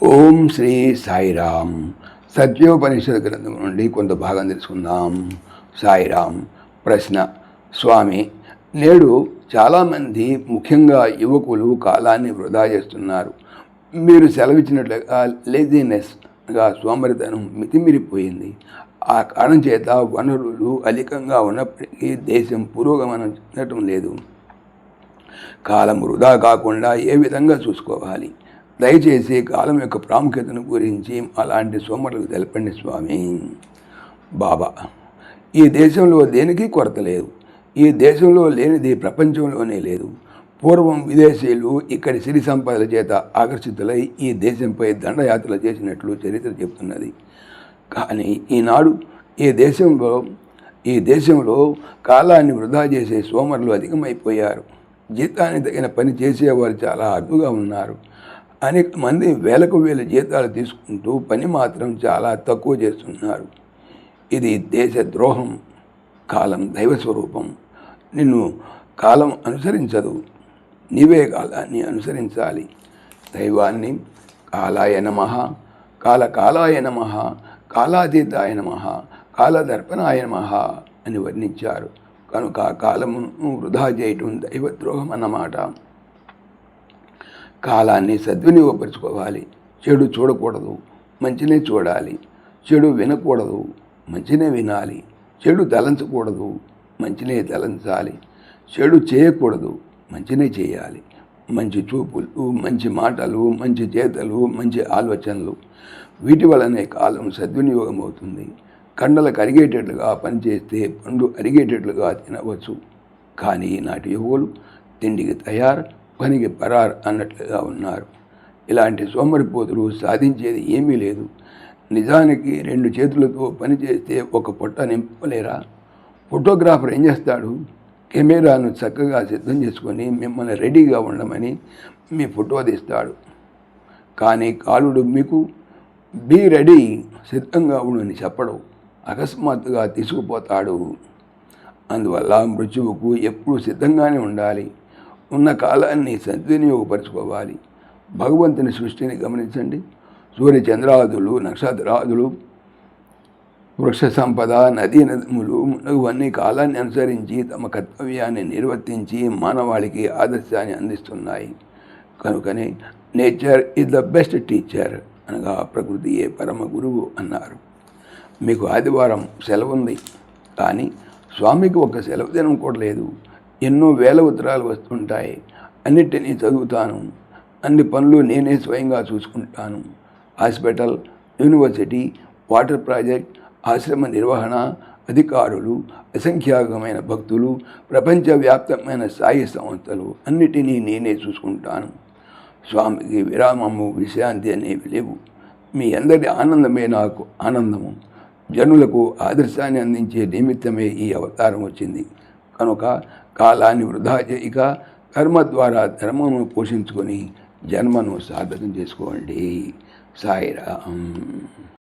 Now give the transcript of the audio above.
ఓం శ్రీ సాయిరామ్. సత్యోపనిషత్ గ్రంథం నుండి కొంత భాగం తెలుసుకుందాం. సాయిరామ్. ప్రశ్న: స్వామి, నేడు చాలామంది ముఖ్యంగా యువకులు కాలాన్ని వృధా చేస్తున్నారు. మీరు సెలవిచ్చినట్లుగా లేజినెస్గా సోమరితనం మితిమీరిపోయింది. ఆ కారణం చేత వనరులు అధికంగా ఉన్నప్పటికీ దేశం పురోగమనం చెందటం లేదు. కాలం వృధా కాకుండా ఏ విధంగా చూసుకోవాలి? దయచేసి కాలం యొక్క ప్రాముఖ్యతను గురించి అలాంటి సోమరులకు తెలపండి స్వామి. బాబా: ఈ దేశంలో దేనికి కొరత లేదు. ఈ దేశంలో లేనిది ప్రపంచంలోనే లేదు. పూర్వం విదేశీయులు ఇక్కడి సిరి సంపదల చేత ఆకర్షితులై ఈ దేశంపై దండయాత్రలు చేసినట్లు చరిత్ర చెబుతున్నది. కానీ ఈనాడు ఈ దేశంలో కాలాన్ని వృధా చేసే సోమరులు అధికమైపోయారు. జీతానికి తగిన పని చేసేవారు చాలా అరుదుగా ఉన్నారు. అనేక మంది వేలకు వేల జీతాలు తీసుకుంటూ పని మాత్రం చాలా తక్కువ చేస్తున్నారు. ఇది దేశ ద్రోహం. కాలం దైవస్వరూపం. నిన్ను కాలం అనుసరించదు, నీవే కాలాన్ని అనుసరించాలి. దైవాన్ని కాలాయ నమః, కాలకాలాయ నమః, కాలాతీతాయ నమః, కాలదర్పణాయ నమః అని వర్ణించారు. కనుక కాలమును వృధా చేయటం దైవద్రోహం అన్నమాట. కాలాన్ని సద్వినియోగపరచుకోవాలి. చెడు చూడకూడదు, మంచినే చూడాలి. చెడు వినకూడదు, మంచినే వినాలి. చెడు తలంచకూడదు, మంచినే తలంచాలి. చెడు చేయకూడదు, మంచినే చేయాలి. మంచి చూపులు, మంచి మాటలు, మంచి చేతలు, మంచి ఆలోచనలు, వీటి వలనే కాలం సద్వినియోగం అవుతుంది. కండలు కరిగేటట్లుగా పనిచేస్తే పండు అరిగేటట్లుగా తినవచ్చు. కానీ నాటి యువకులు తిండికి తయారు, పనికి పరారు అన్నట్లుగా ఉన్నారు. ఇలాంటి సోమరిపోతులు సాధించేది ఏమీ లేదు. నిజానికి 2 చేతులతో పనిచేస్తే ఒక పొట్ట నింపలేరా? ఫోటోగ్రాఫర్ ఏం చేస్తాడు? కెమెరాను చక్కగా సిద్ధం చేసుకొని మిమ్మల్ని రెడీగా ఉండమని మీ ఫోటో తీస్తాడు. కానీ కాలుడు మీకు బీ రెడీ, సిద్ధంగా ఉండని చెప్పడు. అకస్మాత్తుగా తీసుకుపోతాడు. అందువల్ల మృత్యువుకు ఎప్పుడూ సిద్ధంగానే ఉండాలి. ఉన్న కాలాన్ని సద్వినియోగపరచుకోవాలి. భగవంతుని సృష్టిని గమనించండి. సూర్య చంద్రాదులు, నక్షత్రాదులు, వృక్ష సంపద, నదీ నదములు ఇవన్నీ కాలాన్ని అనుసరించి తమ కర్తవ్యాన్ని నిర్వర్తించి మానవాళికి ఆదర్శాన్ని అందిస్తున్నాయి. కనుకనే nature is the best teacher అనగా ప్రకృతియే పరమ గురువు అన్నారు. మీకు ఆదివారం సెలవు ఉంది, కానీ స్వామికి ఒక సెలవు దినం కూడా లేదు. ఎన్నో వేల ఉత్తరాలు వస్తుంటాయి. అన్నిటినీ చదువుతాను. అన్ని పనులు నేనే స్వయంగా చూసుకుంటాను. హాస్పిటల్, యూనివర్సిటీ, వాటర్ ప్రాజెక్ట్, ఆశ్రమ నిర్వహణ, అధికారులు, అసంఖ్యాకమైన భక్తులు, ప్రపంచవ్యాప్తమైన సాయి సంస్థలు అన్నిటినీ నేనే చూసుకుంటాను. స్వామికి విరామము, విశ్రాంతి అనేవి లేవు. మీ అందరి ఆనందమే నాకు ఆనందము. జనులకు ఆదర్శాన్ని అందించే నిమిత్తమే ఈ అవతారం వచ్చింది. కనుక కాలాన్ని వృధా చేయక కర్మ ద్వారా ధర్మమును పోషించుకొని జన్మను సార్థకం చేసుకోండి. సాయిరామ్.